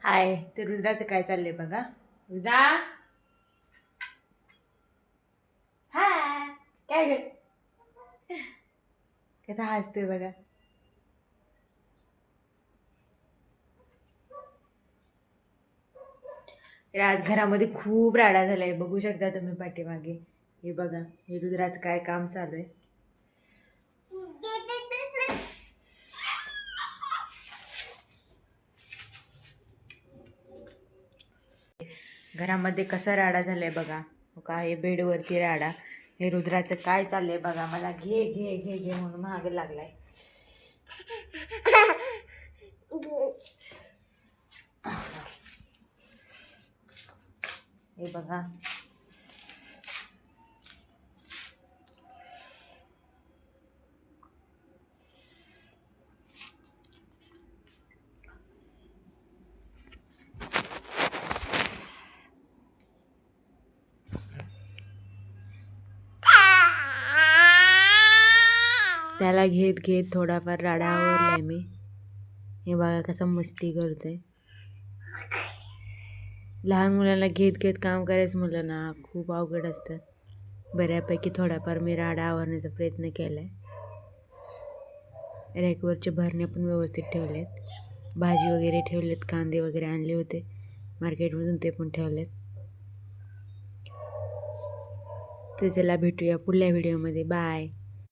हाय, ते रुद्राचं काय चाललंय बघा. रुद्रा हाय, काय ग कसा हसतोय बघा. तर आज घरामध्ये खूप राडा झालाय, बघू शकता तुम्ही पाठीमागे. हे बघा, हे रुद्राचं काय काम चालू आहे. घरामध्ये कसा राडा झालाय बघा. का हे बेडवरती राडा. हे रुद्राचं काय चाललंय बघा. मला घे घे घे घे म्हणून मागे लागलाय. हे बघा, त्याला घेत घेत थोडाफार राडा आवरलाय मी. हे बघा कसा मस्ती करतोय. लहान मुलांना घेत घेत काम करायचं म्हटलं ना खूप अवघड असतं. बऱ्यापैकी थोडाफार मी राडा आवरण्याचा प्रयत्न केला आहे. रॅकवरचे भरणे पण व्यवस्थित ठेवलेत. भाजी वगैरे ठेवलेत, कांदे वगैरे आणले होते मार्केटमधून, ते पण ठेवलेत. तर चला भेटूया पुढल्या व्हिडिओमध्ये. बाय.